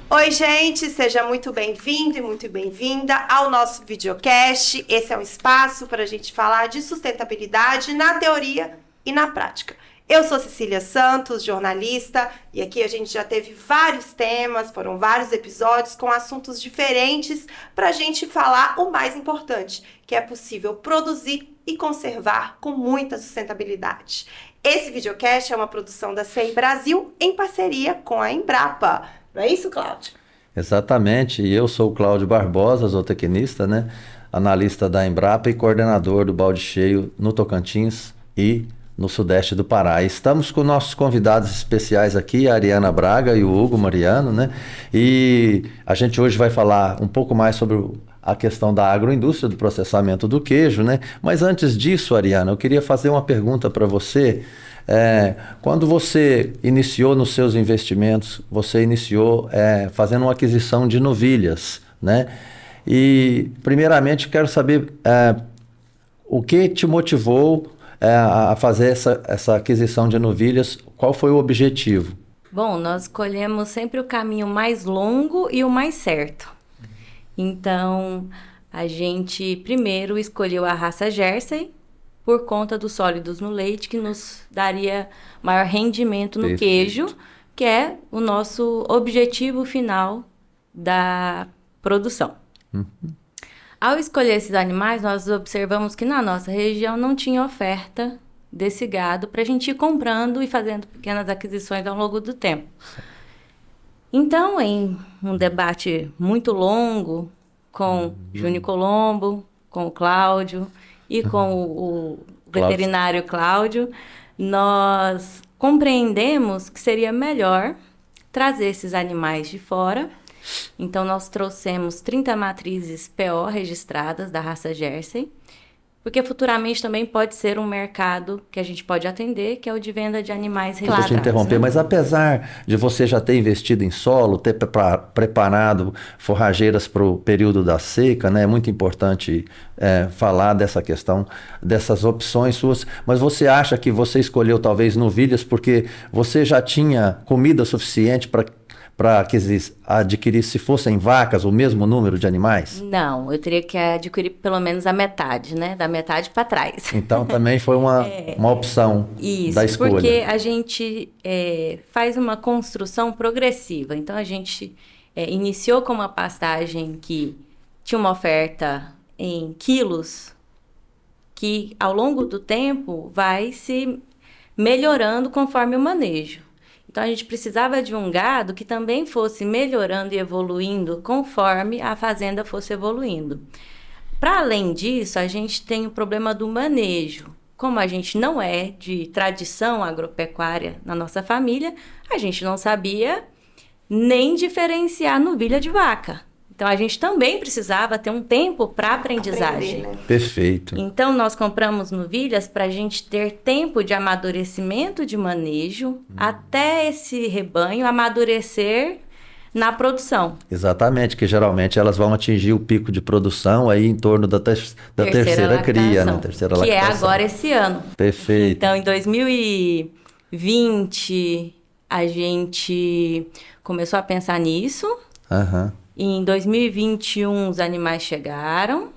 Oi, gente, seja muito bem-vindo e muito bem-vinda ao nosso videocast. Esse é um espaço para a gente falar de sustentabilidade na teoria e na prática. Eu sou Cecília Santos, jornalista, e aqui a gente já teve vários temas, foram vários episódios com assuntos diferentes para a gente falar o mais importante, que é possível produzir e conservar com muita sustentabilidade. Esse videocast é uma produção da CEI Brasil em parceria com a Embrapa. Não é isso, Cláudio? Exatamente, e eu sou o Cláudio Barbosa, zootecnista, né? Analista da Embrapa e coordenador do Balde Cheio no Tocantins e no Sudeste do Pará. Estamos com nossos convidados especiais aqui, a Ariana Braga e o Hugo Mariano, né? E a gente hoje vai falar um pouco mais sobre a questão da agroindústria, do processamento do queijo, né? Mas antes disso, Ariana, eu queria fazer uma pergunta para você. Quando você iniciou nos seus investimentos, você iniciou fazendo uma aquisição de novilhas, né? E, primeiramente, quero saber o que te motivou a fazer essa aquisição de novilhas, qual foi o objetivo? Bom, nós escolhemos sempre o caminho mais longo e o mais certo. Então, a gente primeiro escolheu a raça Jersey, por conta dos sólidos no leite, que nos daria maior rendimento no queijo, que é o nosso objetivo final da produção. Ao escolher esses animais, nós observamos que na nossa região não tinha oferta desse gado para a gente ir comprando e fazendo pequenas aquisições ao longo do tempo. Então, em um debate muito longo com Júnior Colombo, com o Cláudio e com o veterinário Cláudio, nós compreendemos que seria melhor trazer esses animais de fora. Então, nós trouxemos 30 matrizes PO registradas da raça Jersey, porque futuramente também pode ser um mercado que a gente pode atender, que é o de venda de animais registrados. Deixa eu te interromper, né? Mas apesar de você já ter investido em solo, ter preparado forrageiras para o período da seca, né? É muito importante falar dessa questão, dessas opções suas, mas você acha que você escolheu talvez novilhas porque você já tinha comida suficiente para adquirir, se fossem vacas, o mesmo número de animais? Não, eu teria que adquirir pelo menos a metade, né? Da metade para trás. Então também foi uma opção da escolha. Porque a gente faz uma construção progressiva. Então a gente iniciou com uma pastagem que tinha uma oferta em quilos, que ao longo do tempo vai se melhorando conforme o manejo. Então, a gente precisava de um gado que também fosse melhorando e evoluindo conforme a fazenda fosse evoluindo. Para além disso, a gente tem o problema do manejo. Como a gente não é de tradição agropecuária na nossa família, a gente não sabia nem diferenciar novilha de vaca. Então, a gente também precisava ter um tempo para aprendizagem. Aprender, né? Perfeito. Então, nós compramos novilhas para a gente ter tempo de amadurecimento de manejo até esse rebanho amadurecer na produção. Exatamente, que geralmente elas vão atingir o pico de produção aí em torno da terceira cria, né? Terceira que lactação. É agora esse ano. Perfeito. Então, em 2020, a gente começou a pensar nisso. Aham. Em 2021, os animais chegaram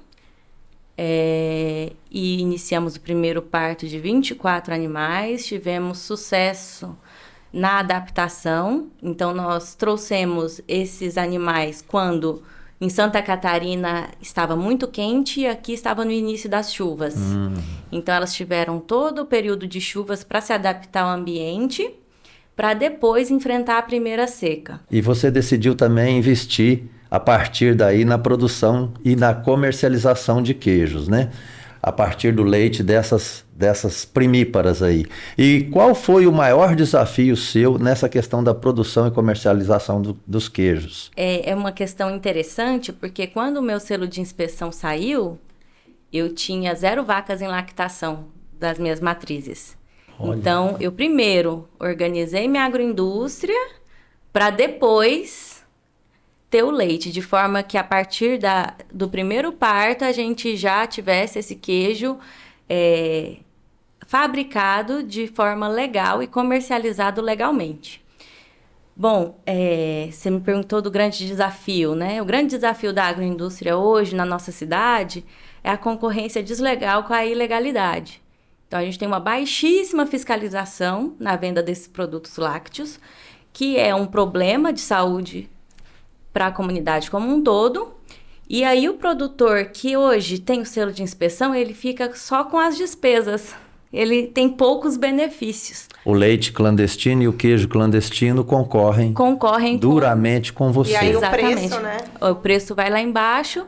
e iniciamos o primeiro parto de 24 animais. Tivemos sucesso na adaptação. Então, nós trouxemos esses animais quando em Santa Catarina estava muito quente e aqui estava no início das chuvas. Então, elas tiveram todo o período de chuvas para se adaptar ao ambiente, para depois enfrentar a primeira seca. E você decidiu também investir a partir daí na produção e na comercialização de queijos, né? A partir do leite dessas primíparas aí. E qual foi o maior desafio seu nessa questão da produção e comercialização dos queijos? É uma questão interessante, porque quando o meu selo de inspeção saiu, eu tinha 0 vacas em lactação das minhas matrizes. Olha. Então, eu primeiro organizei minha agroindústria para depois ter o leite, de forma que a partir do primeiro parto a gente já tivesse esse queijo fabricado de forma legal e comercializado legalmente. Bom, você me perguntou do grande desafio, né? O grande desafio da agroindústria hoje na nossa cidade é a concorrência desleal com a ilegalidade. Então, a gente tem uma baixíssima fiscalização na venda desses produtos lácteos, que é um problema de saúde para a comunidade como um todo. E aí, o produtor que hoje tem o selo de inspeção, ele fica só com as despesas. Ele tem poucos benefícios. O leite clandestino e o queijo clandestino concorrem duramente com você. E aí o Exatamente. preço, né? O preço vai lá embaixo,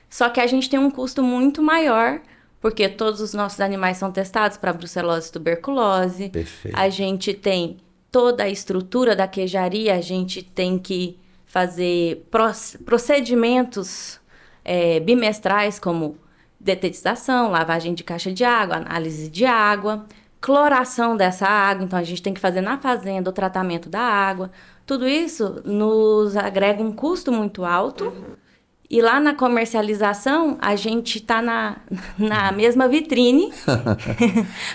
só que a gente tem um custo muito maior, porque todos os nossos animais são testados para brucelose e tuberculose. Perfeito. A gente tem toda a estrutura da queijaria, a gente tem que fazer procedimentos bimestrais, como detetização, lavagem de caixa de água, análise de água, cloração dessa água. Então, a gente tem que fazer na fazenda o tratamento da água. Tudo isso nos agrega um custo muito alto. E lá na comercialização, a gente está na mesma vitrine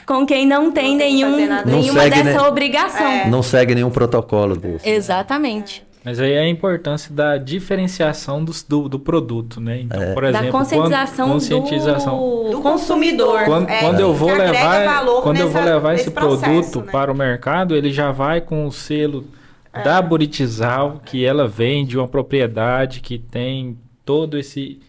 com quem não tem nenhuma dessa obrigação. Não segue nenhum protocolo desse. Exatamente. Mas aí é a importância da diferenciação do produto, né? Então, por exemplo, Da conscientização do consumidor. Quando eu vou levar esse produto, né, para o mercado, ele já vai com o selo da Buritizal, que ela vem de uma propriedade que tem todo esse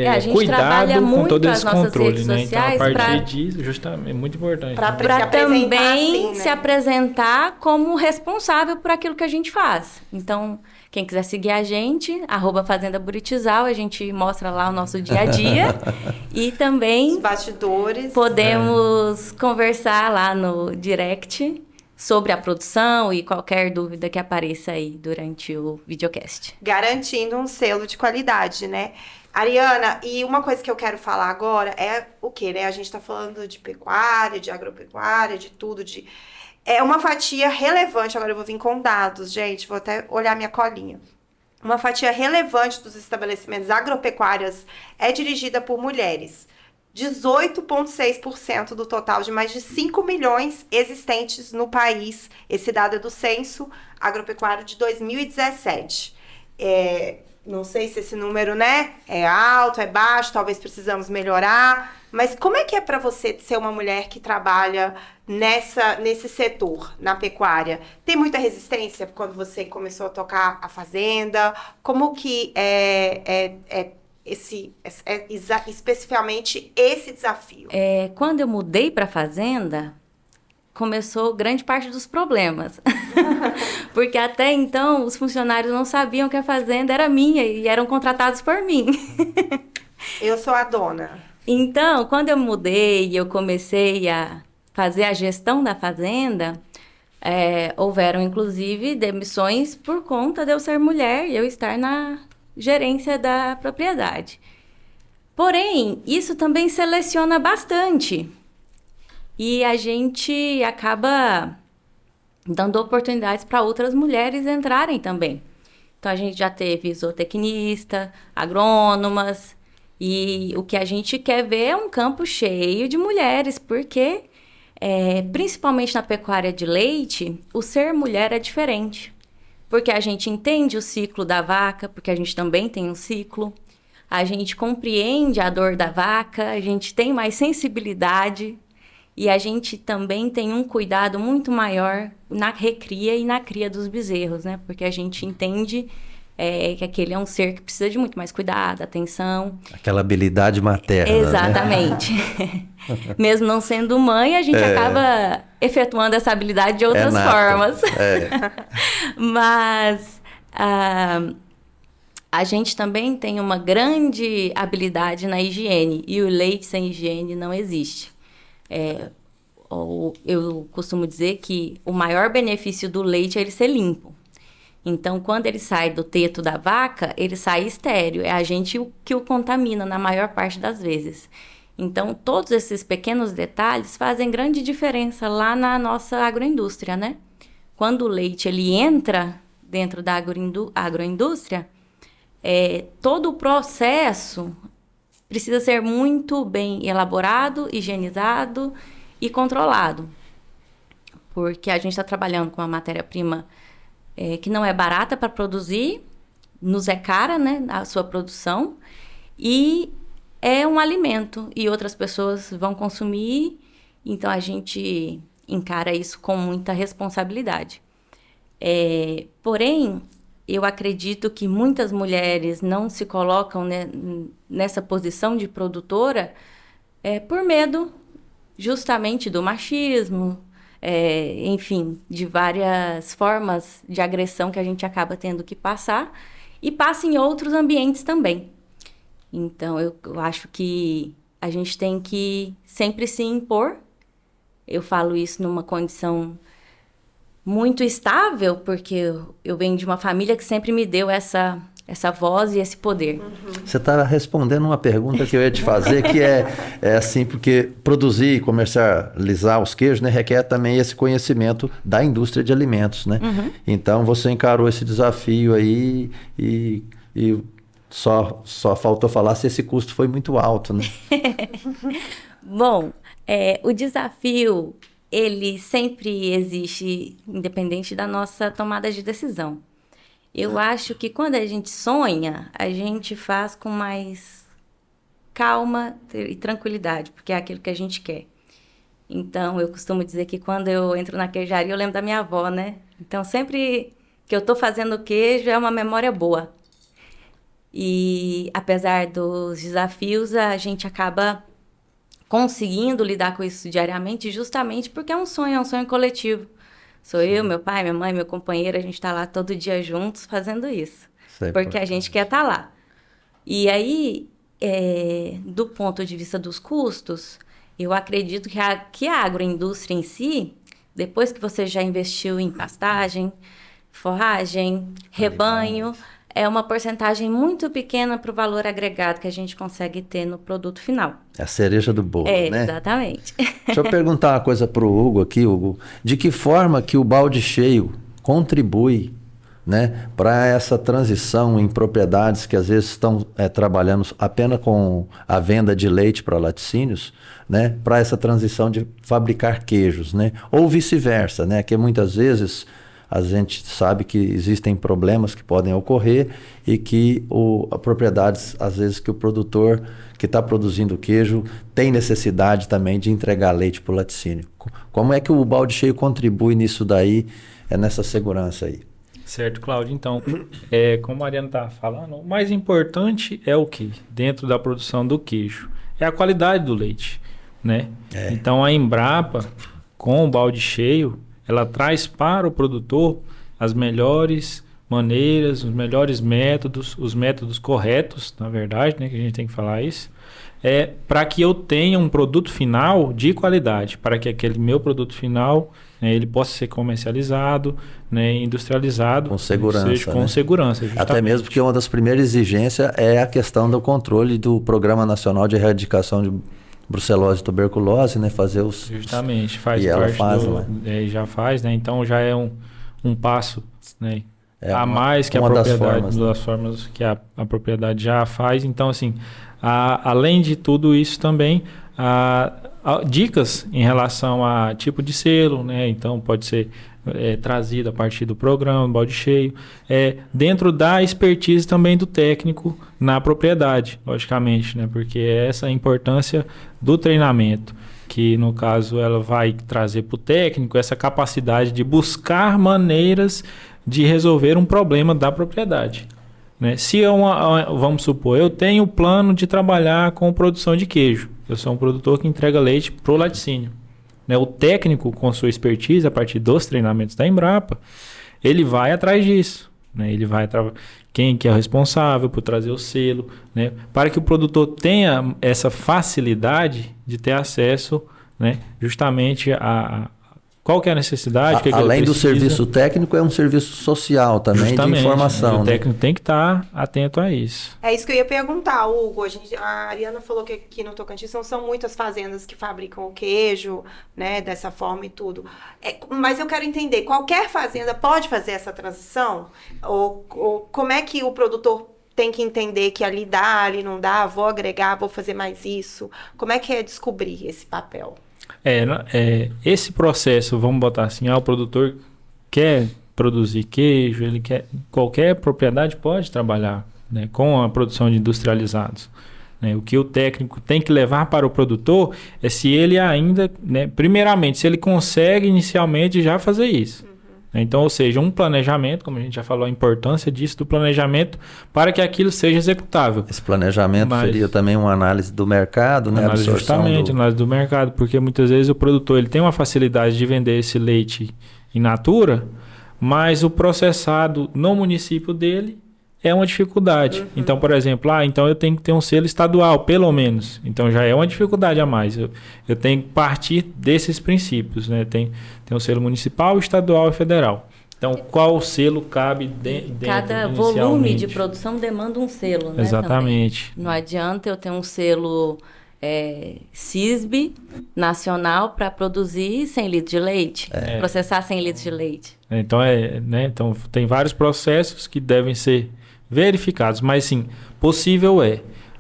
a gente cuidado com muito todo as esse nossas controle, redes né? Então, a sociais partir disso, justamente, é muito importante. Para Também assim, né? se apresentar como responsável por aquilo que a gente faz. Então, quem quiser seguir a gente, @Fazenda Buritizal, a gente mostra lá o nosso dia a dia. E também Os bastidores. podemos conversar lá no direct sobre a produção e qualquer dúvida que apareça aí durante o videocast. Garantindo um selo de qualidade, né? Ariana, e uma coisa que eu quero falar agora é o quê, né? A gente tá falando de pecuária, de agropecuária, de tudo, é uma fatia relevante, agora eu vou vir com dados, gente, vou até olhar minha colinha. Uma fatia relevante dos estabelecimentos agropecuários é dirigida por mulheres. 18,6% do total de mais de 5 milhões existentes no país. Esse dado é do Censo Agropecuário de 2017. Não sei se esse número, né, é alto, é baixo, talvez precisamos melhorar. Mas como é que é para você ser uma mulher que trabalha nesse setor, na pecuária? Tem muita resistência quando você começou a tocar a fazenda? Como que especificamente esse desafio? Quando eu mudei para a fazenda, começou grande parte dos problemas. Porque até então, os funcionários não sabiam que a fazenda era minha e eram contratados por mim. Eu sou a dona. Então, quando eu mudei e eu comecei a fazer a gestão da fazenda, houveram, inclusive, demissões por conta de eu ser mulher e eu estar na gerência da propriedade. Porém, isso também seleciona bastante. E a gente acaba dando oportunidades para outras mulheres entrarem também. Então, a gente já teve zootecnista, agrônomas, e o que a gente quer ver é um campo cheio de mulheres, porque, principalmente na pecuária de leite, o ser mulher é diferente. Porque a gente entende o ciclo da vaca, porque a gente também tem um ciclo. A gente compreende a dor da vaca, a gente tem mais sensibilidade. E a gente também tem um cuidado muito maior na recria e na cria dos bezerros, né? Porque a gente entende que aquele é um ser que precisa de muito mais cuidado, atenção. Aquela habilidade materna, exatamente. Né? Mesmo não sendo mãe, a gente acaba efetuando essa habilidade de outras formas. Mas a gente também tem uma grande habilidade na higiene. E o leite sem higiene não existe. Eu costumo dizer que o maior benefício do leite é ele ser limpo. Então, quando ele sai do teto da vaca, ele sai estéril. É a gente que o contamina na maior parte das vezes. Então, todos esses pequenos detalhes fazem grande diferença lá na nossa agroindústria, né? Quando o leite ele entra dentro da agroindústria, todo o processo precisa ser muito bem elaborado, higienizado e controlado. Porque a gente está trabalhando com uma matéria-prima que não é barata para produzir, nos é cara, né, a sua produção, e é um alimento, e outras pessoas vão consumir, então a gente encara isso com muita responsabilidade. Porém, eu acredito que muitas mulheres não se colocam, né, nessa posição de produtora por medo justamente do machismo, enfim, de várias formas de agressão que a gente acaba tendo que passar e passa em outros ambientes também. Então, eu acho que a gente tem que sempre se impor. Eu falo isso numa condição muito estável, porque eu venho de uma família que sempre me deu essa voz e esse poder. Você está respondendo uma pergunta que eu ia te fazer, que é assim, porque produzir e comercializar os queijos, né, requer também esse conhecimento da indústria de alimentos, né? Então, você encarou esse desafio aí e só faltou falar se esse custo foi muito alto, né? Bom, o desafio, ele sempre existe, independente da nossa tomada de decisão. Eu acho que quando a gente sonha, a gente faz com mais calma e tranquilidade, porque é aquilo que a gente quer. Então, eu costumo dizer que quando eu entro na queijaria, eu lembro da minha avó, né? Então, sempre que eu estou fazendo queijo, é uma memória boa. E, apesar dos desafios, a gente acaba conseguindo lidar com isso diariamente, justamente porque é um sonho coletivo. Sou eu, meu pai, minha mãe, meu companheiro, a gente está lá todo dia juntos fazendo isso. Porque a gente quer estar lá. E aí, do ponto de vista dos custos, eu acredito que a agroindústria em si, depois que você já investiu em pastagem, forragem, rebanho, é uma porcentagem muito pequena para o valor agregado que a gente consegue ter no produto final. É a cereja do bolo, né? Exatamente. Deixa eu perguntar uma coisa para o Hugo aqui, Hugo. De que forma que o balde cheio contribui, né, para essa transição em propriedades que às vezes estão trabalhando apenas com a venda de leite para laticínios, né, para essa transição de fabricar queijos, né? Ou vice-versa, né? Que muitas vezes a gente sabe que existem problemas que podem ocorrer e que a propriedades, às vezes, que o produtor que está produzindo queijo tem necessidade também de entregar leite para o laticínio. Como é que o balde cheio contribui nisso daí, nessa segurança aí? Certo, Cláudio. Então, como a Mariana estava falando, o mais importante é o quê? Dentro da produção do queijo. É a qualidade do leite, né? Então, a Embrapa, com o balde cheio, ela traz para o produtor as melhores maneiras, os melhores métodos, os métodos corretos, na verdade, né, que a gente tem que falar isso, para que eu tenha um produto final de qualidade, para que aquele meu produto final, né, ele possa ser comercializado, né, industrializado, com segurança, seja, com segurança, justamente. Até mesmo porque uma das primeiras exigências é a questão do controle do Programa Nacional de Erradicação de brucelose e tuberculose, né? Fazer os... Justamente, faz e parte ela faz, já faz, né? Então já é um passo, né? A uma, mais que a uma propriedade, das formas, das formas que a propriedade já faz. Então, assim, além de tudo isso também, dicas em relação a tipo de selo, né? Então pode ser trazido a partir do programa, balde cheio, dentro da expertise também do técnico na propriedade, logicamente, né? Porque é essa a importância do treinamento, que no caso ela vai trazer para o técnico essa capacidade de buscar maneiras de resolver um problema da propriedade, né? Se vamos supor, eu tenho o plano de trabalhar com produção de queijo, eu sou um produtor que entrega leite para o laticínio, né? O técnico, com sua expertise, a partir dos treinamentos da Embrapa, ele vai atrás disso, né? Ele vai quem que é o responsável por trazer o selo, né? Para que o produtor tenha essa facilidade de ter acesso, né? Justamente qual que é a necessidade. Além do serviço técnico, é um serviço social também, justamente, de informação. O técnico tem que estar atento a isso. É isso que eu ia perguntar, Hugo. A Ariana falou que aqui no Tocantins são muitas fazendas que fabricam o queijo, né, dessa forma e tudo. Mas eu quero entender, qualquer fazenda pode fazer essa transição? Ou como é que o produtor tem que entender que ali dá, ali não dá, vou agregar, vou fazer mais isso? Como é que é descobrir esse papel? Esse processo, vamos botar assim, o produtor quer produzir queijo, qualquer propriedade pode trabalhar, né, com a produção de industrializados. Né? O que o técnico tem que levar para o produtor é se ele ainda, né, primeiramente, se ele consegue inicialmente já fazer isso. Então, ou seja, um planejamento, como a gente já falou, a importância disso, do planejamento para que aquilo seja executável. Esse planejamento seria também uma análise do mercado, né? Análise do mercado, porque muitas vezes o produtor ele tem uma facilidade de vender esse leite in natura, mas o processado no município dele é uma dificuldade. Então, por exemplo, então eu tenho que ter um selo estadual, pelo menos. Então já é uma dificuldade a mais. Eu tenho que partir desses princípios, né? Tem um selo municipal, estadual e federal. Então, qual selo cabe dentro? Cada volume de produção demanda um selo, né? Exatamente. Também. Não adianta eu ter um selo CISB nacional para produzir 100 litros de leite, processar 100 litros de leite. Então, né? Então, tem vários processos que devem ser verificados, mas sim, possível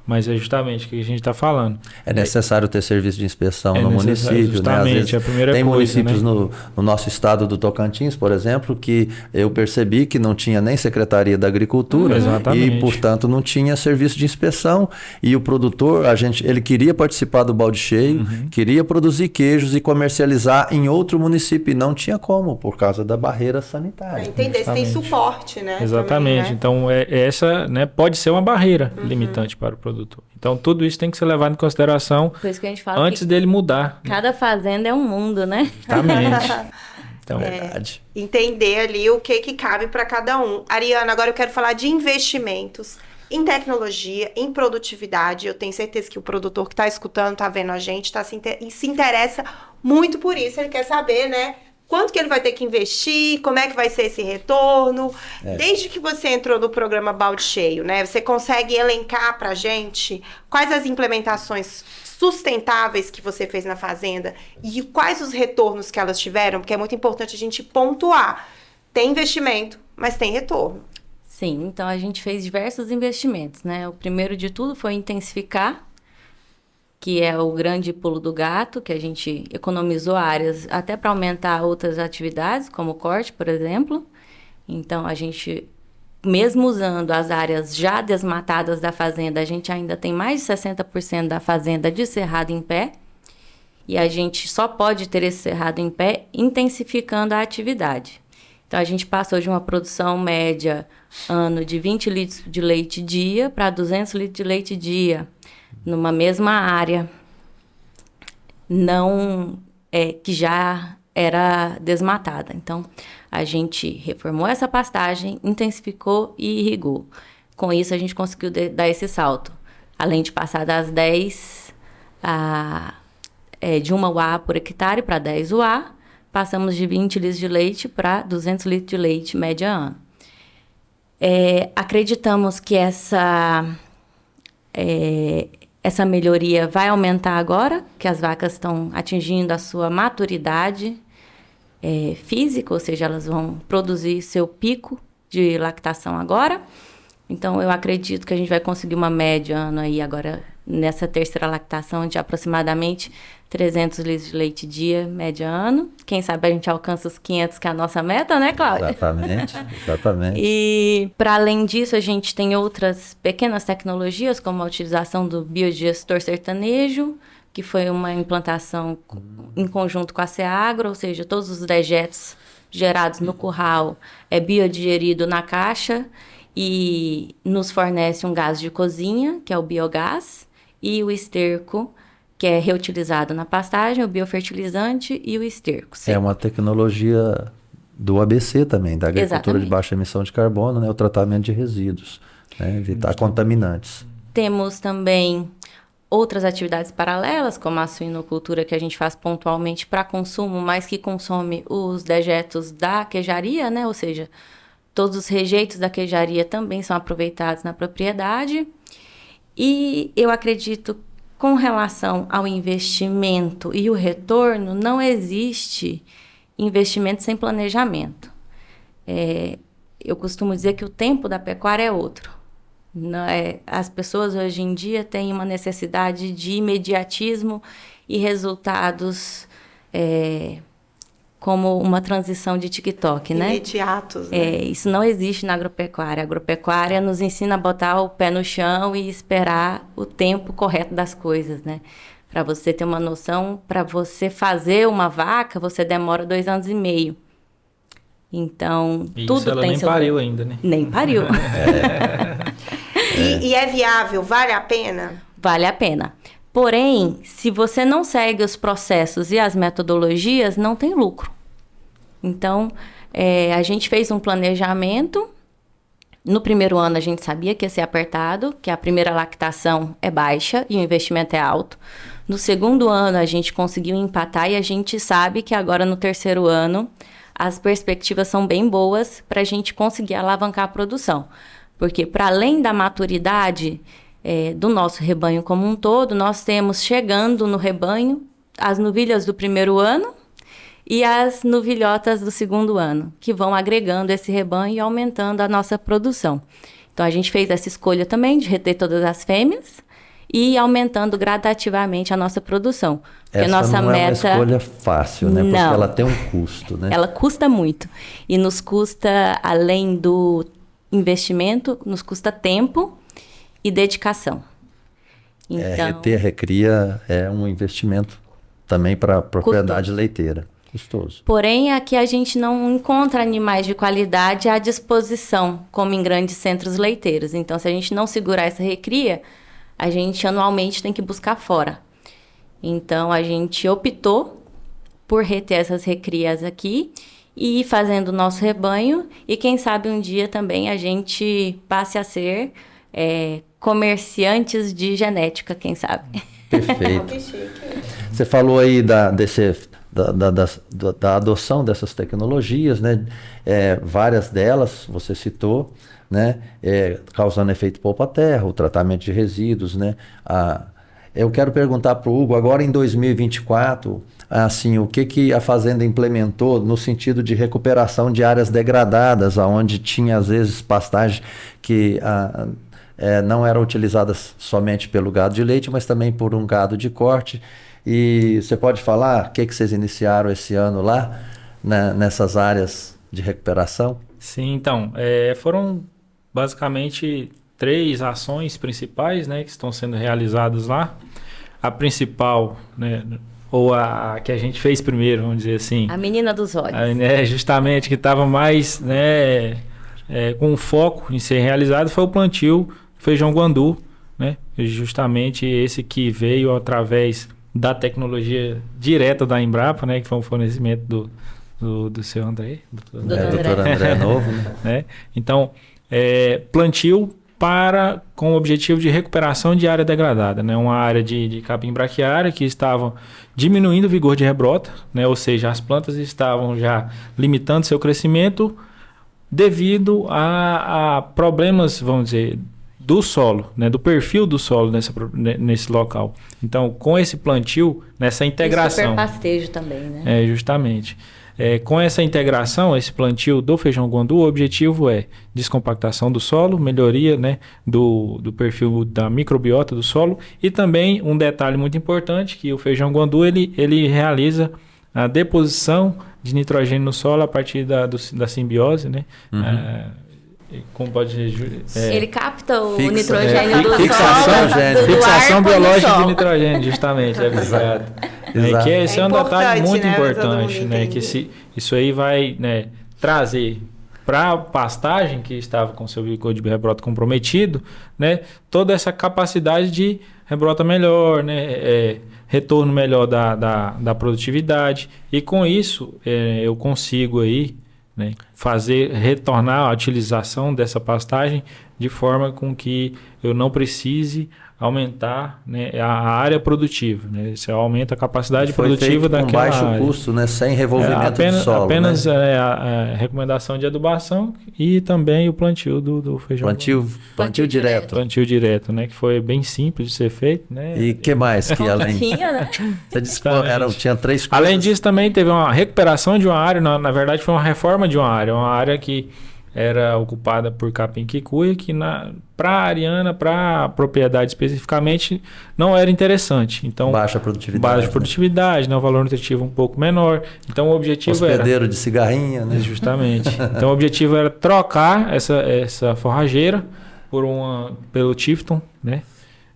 mas é justamente o que a gente está falando. É necessário ter serviço de inspeção no município, justamente, né? Às vezes, a primeira tem coisa, municípios, né? no nosso estado do Tocantins, por exemplo, que eu percebi que não tinha nem Secretaria da Agricultura e, portanto, não tinha serviço de inspeção. E o produtor, ele queria participar do balde cheio, queria produzir queijos e comercializar em outro município, e não tinha como, por causa da barreira sanitária. Entender se tem suporte, né? Exatamente. Também, né? Então, essa, né, pode ser uma barreira limitante para o produtor. Então, tudo isso tem que ser levado em consideração por isso que a gente fala antes dele mudar. Cada fazenda é um mundo, né? Exatamente. Então, verdade. Entender ali o que cabe para cada um. Ariana, agora eu quero falar de investimentos em tecnologia, em produtividade. Eu tenho certeza que o produtor que está escutando, está vendo a gente, se interessa muito por isso. Ele quer saber, né? Quanto que ele vai ter que investir, como é que vai ser esse retorno. Desde que você entrou no programa Balde Cheio, né? Você consegue elencar pra gente quais as implementações sustentáveis que você fez na fazenda e quais os retornos que elas tiveram? Porque é muito importante a gente pontuar. Tem investimento, mas tem retorno. Sim, então a gente fez diversos investimentos, né? O primeiro de tudo foi intensificar, que é o grande pulo do gato, que a gente economizou áreas até para aumentar outras atividades, como o corte, por exemplo. Então, a gente, mesmo usando as áreas já desmatadas da fazenda, a gente ainda tem mais de 60% da fazenda de cerrado em pé. E a gente só pode ter esse cerrado em pé intensificando a atividade. Então, a gente passou de uma produção média ano de 20 litros de leite dia para 200 litros de leite dia, numa mesma área, que já era desmatada. Então, a gente reformou essa pastagem, intensificou e irrigou. Com isso, a gente conseguiu dar esse salto. Além de passar das 10 de 1 UA por hectare para 10 UA, passamos de 20 litros de leite para 200 litros de leite média ano. Acreditamos que essa melhoria vai aumentar agora, que as vacas estão atingindo a sua maturidade física, ou seja, elas vão produzir seu pico de lactação agora. Então, eu acredito que a gente vai conseguir uma média ano aí agora, nessa terceira lactação, de aproximadamente 300 litros de leite dia, média ano. Quem sabe a gente alcança os 500, que é a nossa meta, né, Cláudia? Exatamente. E, para além disso, a gente tem outras pequenas tecnologias, como a utilização do biodigestor sertanejo, que foi uma implantação em conjunto com a Seagro, ou seja, todos os dejetos gerados no curral é biodigerido na caixa e nos fornece um gás de cozinha, que é o biogás, e o esterco, que é reutilizado na pastagem, o biofertilizante e o esterco. É uma tecnologia do ABC também, da agricultura de baixa emissão de carbono, né? O tratamento de resíduos, né? Evitar contaminantes. Temos também outras atividades paralelas, como a suinocultura, que a gente faz pontualmente para consumo, mas que consome os dejetos da queijaria, né? Ou seja, todos os rejeitos da queijaria também são aproveitados na propriedade. E eu acredito, com relação ao investimento e o retorno, não existe investimento sem planejamento. Eu costumo dizer que o tempo da pecuária é outro. As pessoas hoje em dia têm uma necessidade de imediatismo e resultados como uma transição de TikTok, né? Imediatos, né? Isso não existe na agropecuária. A agropecuária nos ensina a botar o pé no chão e esperar o tempo correto das coisas, né? Para você ter uma noção, para você fazer uma vaca, você demora 2 anos e meio. Então, Isso tudo ela tem nem seu pariu tempo. ainda, né? Nem pariu. E é viável? Vale a pena? Vale a pena. Porém, se você não segue os processos e as metodologias, não tem lucro. Então, a gente fez um planejamento. No primeiro ano, a gente sabia que ia ser apertado, que a primeira lactação é baixa e o investimento é alto. No segundo ano, a gente conseguiu empatar e a gente sabe que agora, no terceiro ano, as perspectivas são bem boas para a gente conseguir alavancar a produção. Porque, para além da maturidade do nosso rebanho como um todo, nós temos chegando no rebanho as novilhas do primeiro ano e as novilhotas do segundo ano, que vão agregando esse rebanho e aumentando a nossa produção. Então, a gente fez essa escolha também de reter todas as fêmeas e aumentando gradativamente a nossa produção. Porque Essa nossa não é uma meta... escolha fácil, né? Porque Não. ela tem um custo, né? Ela custa muito. E nos custa, além do investimento, nos custa tempo e dedicação. Então, Reter, recria é um investimento também para a propriedade leiteira. Custoso. porém, aqui a gente não encontra animais de qualidade à disposição, como em grandes centros leiteiros. Então, se a gente não segurar essa recria, a gente anualmente tem que buscar fora. Então, a gente optou por reter essas recrias aqui e ir fazendo o nosso rebanho. E quem sabe um dia também a gente passe a ser comerciantes de genética, quem sabe. Perfeito. Que chique. Você falou aí da adoção dessas tecnologias, né? Várias delas você citou, né? Causando efeito poupa-terra, o tratamento de resíduos, né? Eu quero perguntar para o Hugo, agora em 2024, assim, o que a Fazenda implementou no sentido de recuperação de áreas degradadas, onde tinha às vezes pastagem que não eram utilizadas somente pelo gado de leite, mas também por um gado de corte. E você pode falar o que vocês iniciaram esse ano lá, né, nessas áreas de recuperação? Sim, então, foram basicamente 3 ações principais, né, que estão sendo realizadas lá. A principal, né, ou a que a gente fez primeiro, vamos dizer assim. A menina dos olhos. Justamente, que estava mais, né, com foco em ser realizado, foi o plantio feijão guandu, né, justamente esse que veio através da tecnologia direta da Embrapa, né, que foi um fornecimento do seu André. Doutor André Novo, né? Então, plantio com o objetivo de recuperação de área degradada, né? Uma área de capim braquiária que estava diminuindo o vigor de rebrota, né? Ou seja, as plantas estavam já limitando seu crescimento devido a problemas, vamos dizer, do solo, né? Do perfil do solo nesse local. Então, com esse plantio, nessa integração... E super pastejo também, né? Justamente. Com essa integração, esse plantio do feijão guandu, o objetivo é descompactação do solo, melhoria, né, do perfil da microbiota do solo e também um detalhe muito importante, que o feijão guandu ele realiza a deposição de nitrogênio no solo a partir da simbiose, né? Como pode ele capta o Fixa- nitrogênio do fixação solo, gênica. do Fixação ar põe no biológica de solo. nitrogênio, justamente, exato. Exato. Que esse é um detalhe importante, muito né, pra todo importante, mundo né? entender. Que isso aí vai, né, trazer para a pastagem que estava com seu vigor de rebrota comprometido, né, toda essa capacidade de rebrota melhor, né, retorno melhor da produtividade, e com isso eu consigo aí, né, retornar a utilização dessa pastagem de forma com que eu não precise aumentar, né, a área produtiva, né? Isso aumenta a capacidade Foi produtiva feito daquela com baixo área. custo, né? Sem revolvimento do solo. Apenas né? a recomendação de adubação e também o plantio do feijão. Plantio direto. Plantio direto, né? Que foi bem simples de ser feito, né? E que mais que além? Tinha, né? Você disse que tinha 3 coisas. Além disso, também teve uma recuperação de uma área, na verdade foi uma reforma de uma área que era ocupada por capim quicuia, que para a Ariana, para a propriedade especificamente, não era interessante. Então, Baixa produtividade. baixa produtividade, né? O valor nutritivo um pouco menor. Então, o objetivo era... Hospedeiro de cigarrinha, né? Justamente. Então, o objetivo era trocar essa forrageira pelo Tifton, né?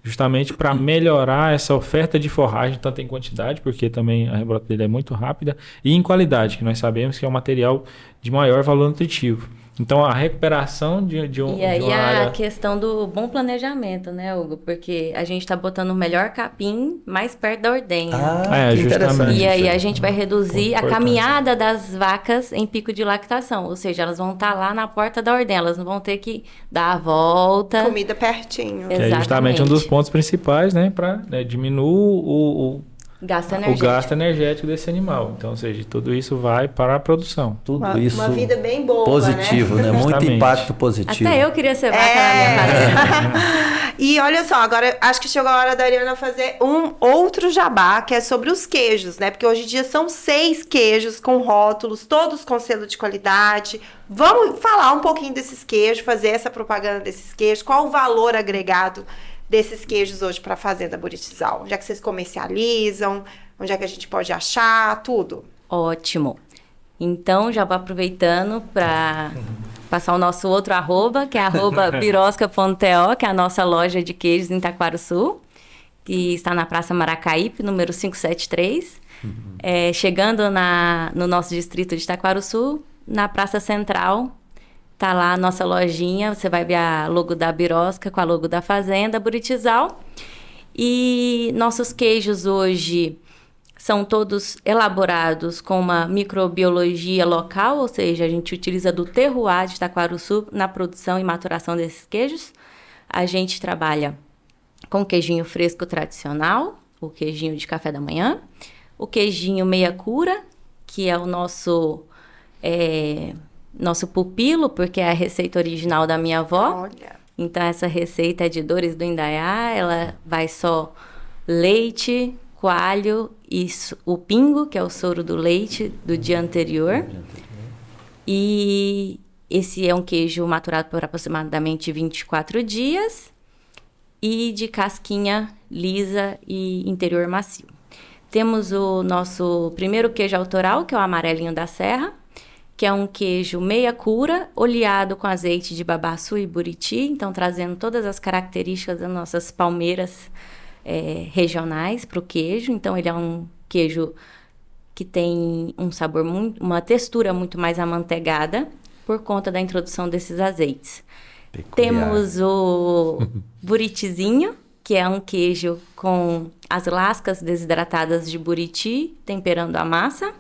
Justamente para melhorar essa oferta de forragem, tanto em quantidade, porque também a rebrota dele é muito rápida, e em qualidade, que nós sabemos que é um material de maior valor nutritivo. Então, a recuperação de E aí uma a área... questão do bom planejamento, né, Hugo? Porque a gente está botando o melhor capim mais perto da ordenha. Que justamente. interessante. E aí a isso. gente vai reduzir a Importante. caminhada das vacas em pico de lactação. Ou seja, elas vão estar lá na porta da ordenha, elas não vão ter que dar a volta. Comida pertinho. É. Que é justamente um dos pontos principais, né? Para diminuir o Gasto o energético. gasto energético desse animal. Então, ou seja, tudo isso vai para a produção. Tudo Uma isso vida bem boa, positivo, né? Muito Justamente. impacto positivo. Até eu queria ser vaca na minha fazenda. E olha só, agora acho que chegou a hora da Ariana fazer um outro jabá, que é sobre os queijos, né? Porque hoje em dia são 6 queijos com rótulos, todos com selo de qualidade. Vamos falar um pouquinho desses queijos, fazer essa propaganda desses queijos. Qual o valor agregado desses queijos hoje para a Fazenda Buritizal? Onde é que vocês comercializam? Onde é que a gente pode achar? Tudo. Ótimo. Então, já vou aproveitando para passar o nosso outro arroba, que é @birosca.to, que é a nossa loja de queijos em Taquarussu, que está na Praça Maracaípe, número 573. Chegando no nosso distrito de Taquarussu, na Praça Central, tá lá a nossa lojinha. Você vai ver a logo da Birosca com a logo da Fazenda Buritizal. E nossos queijos hoje são todos elaborados com uma microbiologia local, ou seja, a gente utiliza do terroir de Taquarussu na produção e maturação desses queijos. A gente trabalha com queijinho fresco tradicional, o queijinho de café da manhã, o queijinho meia cura, que é o nosso pupilo, porque é a receita original da minha avó. Olha. Então, essa receita é de Dores do Indaiá, ela vai só leite, coalho e o pingo, que é o soro do leite do dia anterior. E esse é um queijo maturado por aproximadamente 24 dias e de casquinha lisa e interior macio. Temos o nosso primeiro queijo autoral, que é o amarelinho da serra, que é um queijo meia cura, oleado com azeite de babaçu e buriti, então trazendo todas as características das nossas palmeiras regionais para o queijo. Então, ele é um queijo que tem um sabor, uma textura muito mais amanteigada por conta da introdução desses azeites. Peculiar. Temos o buritizinho, que é um queijo com as lascas desidratadas de buriti, temperando a massa.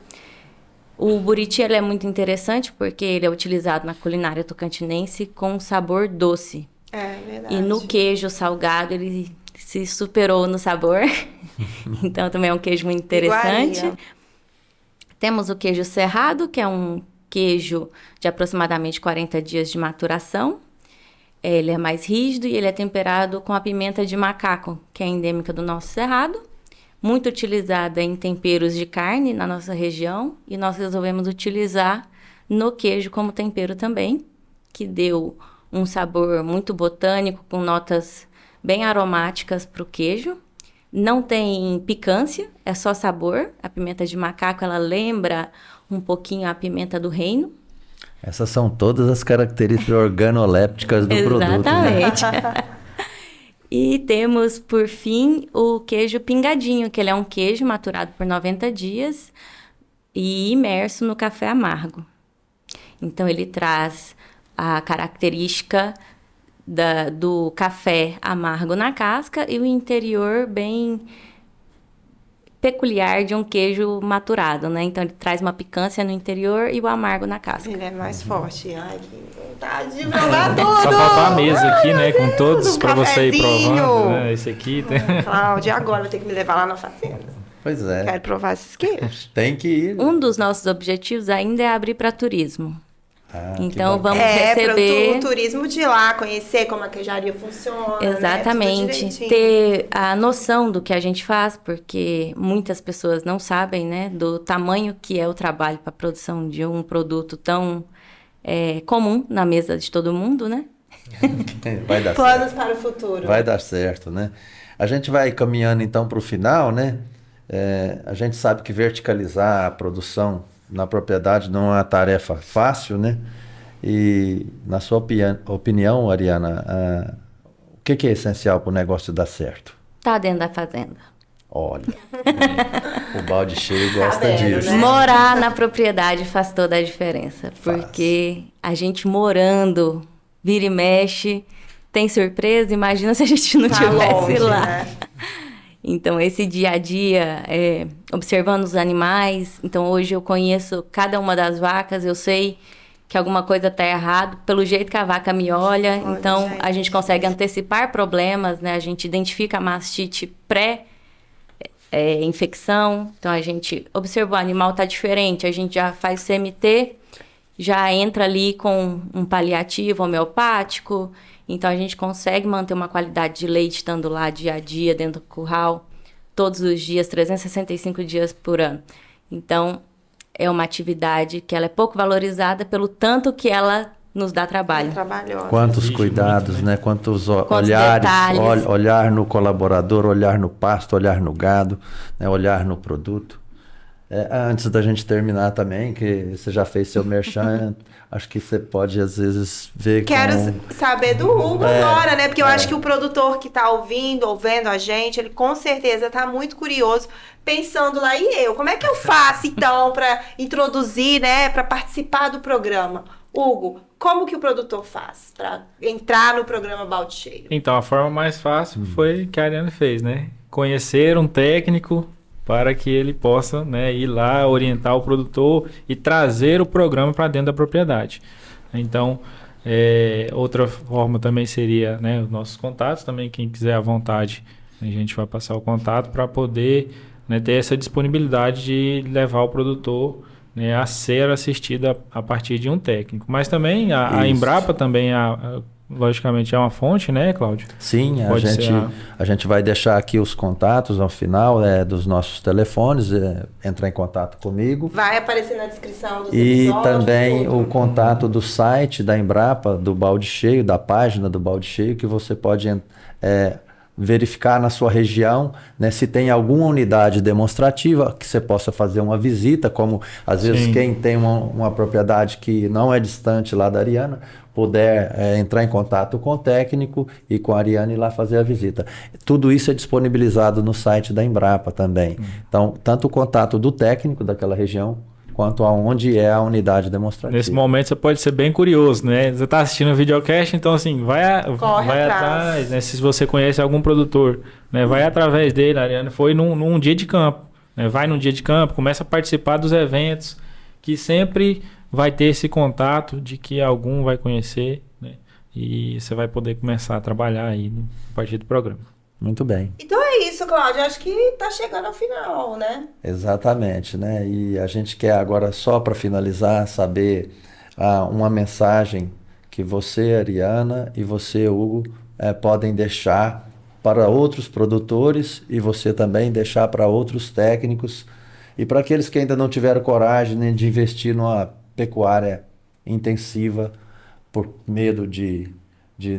O buriti ele é muito interessante porque ele é utilizado na culinária tocantinense com sabor doce. É verdade. E no queijo salgado ele se superou no sabor. Então também é um queijo muito interessante. Iguaria. Temos o queijo cerrado, que é um queijo de aproximadamente 40 dias de maturação. Ele é mais rígido e ele é temperado com a pimenta de macaco, que é endêmica do nosso cerrado. Muito utilizada em temperos de carne na nossa região. E nós resolvemos utilizar no queijo como tempero também, que deu um sabor muito botânico, com notas bem aromáticas para o queijo. Não tem picância, é só sabor. A pimenta de macaco, ela lembra um pouquinho a pimenta do reino. Essas são todas as características organolépticas do produto. Né? Exatamente. E temos, por fim, o queijo pingadinho, que ele é um queijo maturado por 90 dias e imerso no café amargo. Então, ele traz a característica do café amargo na casca e o interior bem peculiar de um queijo maturado, né? Então, ele traz uma picância no interior e o amargo na casca. Ele é mais forte. Ai, que vontade de provar tudo! Só faltou a mesa aqui, né? Com todos Um para você ir cafezinho. provando. Né? Esse aqui. Cláudia, agora vai ter que me levar lá na fazenda. Pois é. Quero provar esses queijos. Tem que ir. Um dos nossos objetivos ainda é abrir para turismo. Que Então, bacana. vamos receber... para o turismo de lá, conhecer como a queijaria funciona. Exatamente. Né? Tudo direitinho. Ter a noção do que a gente faz, porque muitas pessoas não sabem, né, do tamanho que é o trabalho para a produção de um produto tão comum na mesa de todo mundo, né? Vai dar Planos certo. para o futuro. Vai dar certo, né? A gente vai caminhando então para o final, né? A gente sabe que verticalizar a produção na propriedade não é uma tarefa fácil, né? E na sua opinião, Ariana, o que é essencial para o negócio dar certo? Tá dentro da fazenda. Olha, o balde cheio gosta vendo, disso. né? Morar na propriedade faz toda a diferença, porque a gente morando, vira e mexe, tem surpresa, imagina se a gente não Tá tivesse longe, lá. né? Então, esse dia a dia, observando os animais, então hoje eu conheço cada uma das vacas, eu sei que alguma coisa está errado pelo jeito que a vaca me olha, Olha, então gente. a gente consegue antecipar problemas, né? A gente identifica a mastite infecção, então a gente observou, o animal está diferente, a gente já faz CMT, já entra ali com um paliativo homeopático, então a gente consegue manter uma qualidade de leite estando lá dia a dia dentro do curral, todos os dias, 365 dias por ano. Então é uma atividade que ela é pouco valorizada pelo tanto que ela nos dá trabalho. Trabalhosa. Quantos Exige cuidados, muito, né? Quantos Quantos olhares, detalhes. olhar no colaborador, olhar no pasto, olhar no gado, né? Olhar no produto. Antes da gente terminar também, que você já fez seu merchan, acho que você pode às vezes ver Quero saber do Hugo agora, né? Porque eu acho que o produtor que tá ouvindo ou vendo a gente, ele com certeza tá muito curioso, pensando lá, e eu? Como é que eu faço, então, para introduzir, né? Para participar do programa? Hugo, como que o produtor faz para entrar no programa Balde Cheio? Então, a forma mais fácil foi que a Ariane fez, né? Conhecer um técnico para que ele possa, né, ir lá orientar o produtor e trazer o programa para dentro da propriedade. Então, outra forma também seria, né, os nossos contatos também, quem quiser à vontade, a gente vai passar o contato para poder, né, ter essa disponibilidade de levar o produtor, né, a ser assistido a partir de um técnico. Mas também a Isso. Embrapa também, logicamente, é uma fonte, né, Cláudio? Sim, Pode ser a gente vai deixar aqui os contatos ao final dos nossos telefones, entrar em contato comigo. Vai aparecer na descrição dos E episódios. também tudo. o contato do site da Embrapa, do Balde Cheio, da página do Balde Cheio, que você pode verificar na sua região, né, se tem alguma unidade demonstrativa que você possa fazer uma visita, como às vezes Sim. quem tem uma propriedade que não é distante lá da Ariana, puder entrar em contato com o técnico e com a Ariana ir lá fazer a visita. Tudo isso é disponibilizado no site da Embrapa também. Então, tanto o contato do técnico daquela região, quanto aonde é a unidade demonstrativa. Nesse momento você pode ser bem curioso, né? Você está assistindo o videocast, então assim, vai Corre atrás, né? Se você conhece algum produtor, né? Vai através dele. A Ariane foi num dia de campo, né? Vai num dia de campo, começa a participar dos eventos, que sempre vai ter esse contato de que algum vai conhecer, né? E você vai poder começar a trabalhar aí a partir do programa. Muito bem. Então é isso, Cláudio. Acho que tá chegando ao final, né? Exatamente, né? E a gente quer agora, só para finalizar, saber uma mensagem que você, Ariana, e você, Hugo, podem deixar para outros produtores e você também deixar para outros técnicos e para aqueles que ainda não tiveram coragem, né, de investir numa pecuária intensiva por medo de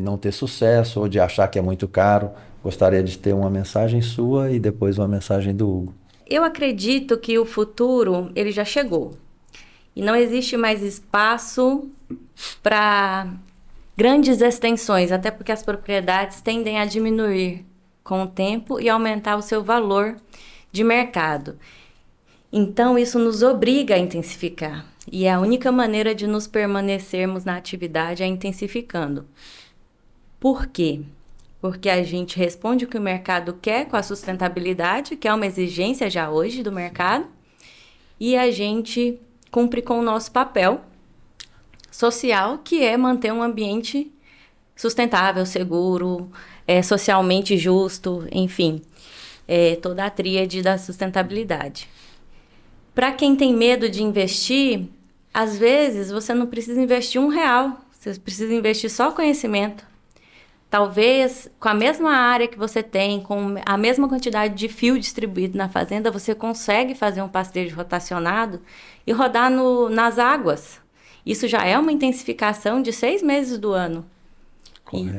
não ter sucesso ou de achar que é muito caro. Gostaria de ter uma mensagem sua e depois uma mensagem do Hugo. Eu acredito que o futuro, ele já chegou. E não existe mais espaço para grandes extensões, até porque as propriedades tendem a diminuir com o tempo e aumentar o seu valor de mercado. Então, isso nos obriga a intensificar. E a única maneira de nos permanecermos na atividade é intensificando. Por quê? Porque a gente responde o que o mercado quer com a sustentabilidade, que é uma exigência já hoje do mercado, e a gente cumpre com o nosso papel social, que é manter um ambiente sustentável, seguro, socialmente justo, enfim, toda a tríade da sustentabilidade. Para quem tem medo de investir, às vezes você não precisa investir R$1, você precisa investir só conhecimento. Talvez, com a mesma área que você tem, com a mesma quantidade de fio distribuído na fazenda, você consegue fazer um pastejo rotacionado e rodar nas águas. Isso já é uma intensificação de 6 meses do ano.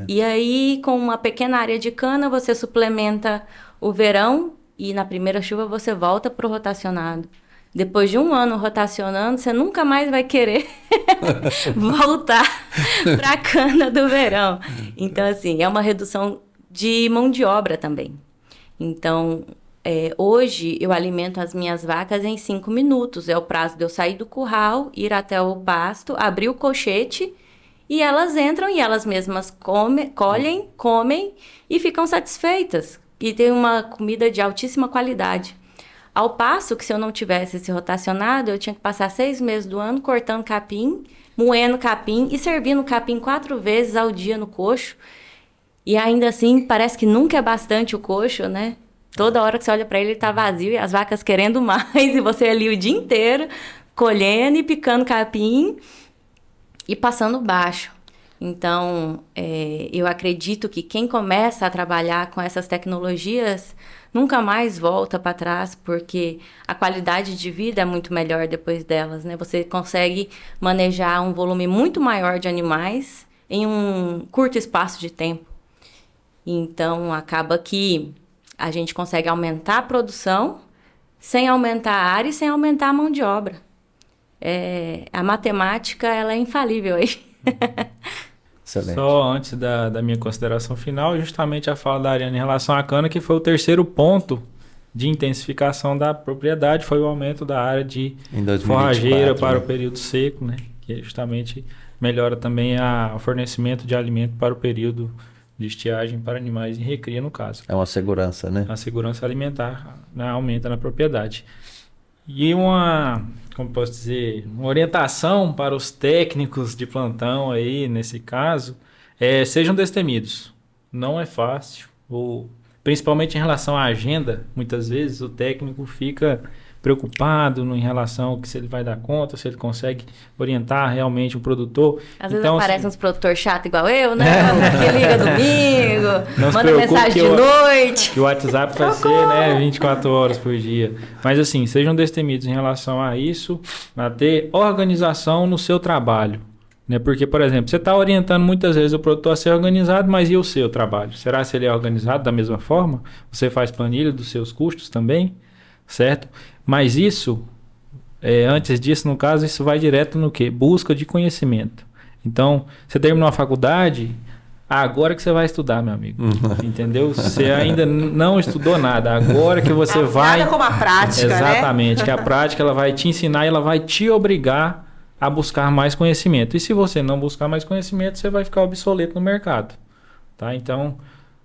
E aí, com uma pequena área de cana, você suplementa o verão e na primeira chuva você volta para o rotacionado. Depois de 1 ano rotacionando, você nunca mais vai querer voltar para a cana do verão. Então, assim, é uma redução de mão de obra também. Então, hoje eu alimento as minhas vacas em 5 minutos. É o prazo de eu sair do curral, ir até o pasto, abrir o colchete e elas entram e elas mesmas colhem, comem e ficam satisfeitas. E tem uma comida de altíssima qualidade. Ao passo que se eu não tivesse esse rotacionado, eu tinha que passar 6 meses do ano cortando capim, moendo capim e servindo capim 4 vezes ao dia no coxo. E ainda assim, parece que nunca é bastante o coxo, né? Toda hora que você olha para ele tá vazio e as vacas querendo mais. E você ali o dia inteiro colhendo e picando capim e passando baixo. Então, eu acredito que quem começa a trabalhar com essas tecnologias nunca mais volta para trás, porque a qualidade de vida é muito melhor depois delas, né? Você consegue manejar um volume muito maior de animais em um curto espaço de tempo. Então, acaba que a gente consegue aumentar a produção sem aumentar a área e sem aumentar a mão de obra. A matemática, ela é infalível aí. Excelente. Só antes da minha consideração final, justamente a fala da Ariana em relação à cana, que foi o terceiro ponto de intensificação da propriedade, foi o aumento da área de forrageira para o período seco, né? Que justamente melhora também o fornecimento de alimento para o período de estiagem para animais em recria, no caso. É uma segurança, né? A segurança alimentar, né, aumenta na propriedade. E como posso dizer, uma orientação para os técnicos de plantão aí, nesse caso, sejam destemidos. Não é fácil, principalmente em relação à agenda, muitas vezes o técnico fica preocupado em relação ao que se ele vai dar conta, se ele consegue orientar realmente o produtor. Às vezes aparecem uns produtores chatos igual eu, né? Que liga domingo, manda mensagem de noite. Que o WhatsApp vai ser, né, 24 horas por dia. Mas assim, sejam destemidos em relação a isso, a ter organização no seu trabalho. Né? Porque, por exemplo, você está orientando muitas vezes o produtor a ser organizado, mas e o seu trabalho? Será que ele é organizado da mesma forma? Você faz planilha dos seus custos também? Certo? Mas isso, antes disso, no caso, isso vai direto no quê? Busca de conhecimento. Então, você terminou a faculdade, agora que você vai estudar, meu amigo. Entendeu? Você ainda não estudou nada, agora que você vai... Nada como a prática, exatamente, né? Que a prática ela vai te ensinar e ela vai te obrigar a buscar mais conhecimento. E se você não buscar mais conhecimento, você vai ficar obsoleto no mercado. Tá? Então...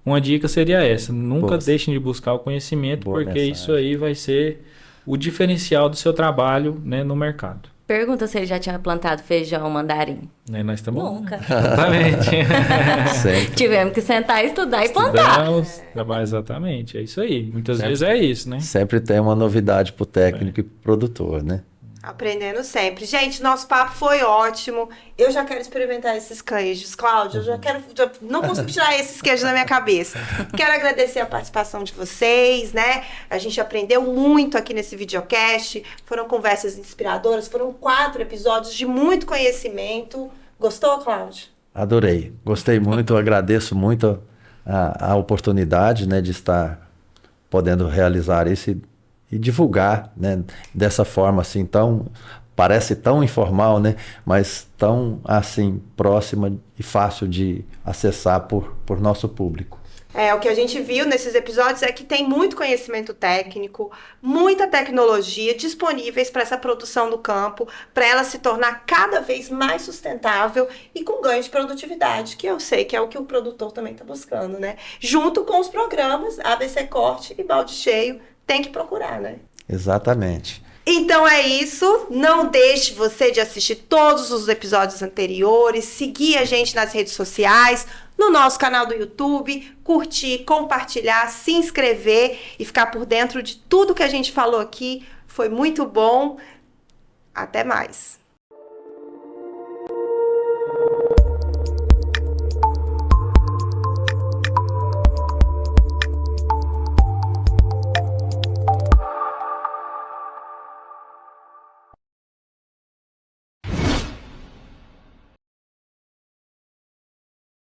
uma dica seria essa, nunca deixem de buscar o conhecimento, porque mensagem. Isso aí vai ser o diferencial do seu trabalho, né, no mercado. Pergunta se ele já tinha plantado feijão ou mandarim. Nós estamos... Nunca. Exatamente. Tivemos que sentar, estudar e plantar. Exatamente, é isso aí. Muitas vezes é isso, né? Sempre tem uma novidade para o técnico e pro produtor, né? Aprendendo sempre. Gente, nosso papo foi ótimo. Eu já quero experimentar esses queijos. Cláudia, não consigo tirar esses queijos da minha cabeça. Quero agradecer a participação de vocês, né? A gente aprendeu muito aqui nesse videocast. Foram conversas inspiradoras. Foram 4 episódios de muito conhecimento. Gostou, Cláudia? Adorei. Gostei muito. Eu agradeço muito a oportunidade, né, de estar podendo realizar isso e divulgar, né, dessa forma assim parece tão informal, né, mas tão assim próxima e fácil de acessar por nosso público. O que a gente viu nesses episódios é que tem muito conhecimento técnico, muita tecnologia disponíveis para essa produção do campo, para ela se tornar cada vez mais sustentável e com ganho de produtividade, que eu sei que é o que o produtor também está buscando, né? Junto com os programas ABC Corte e Balde Cheio, tem que procurar, né? Exatamente. Então é isso. Não deixe você de assistir todos os episódios anteriores, seguir a gente nas redes sociais, no nosso canal do YouTube, curtir, compartilhar, se inscrever e ficar por dentro de tudo que a gente falou aqui. Foi muito bom. Até mais.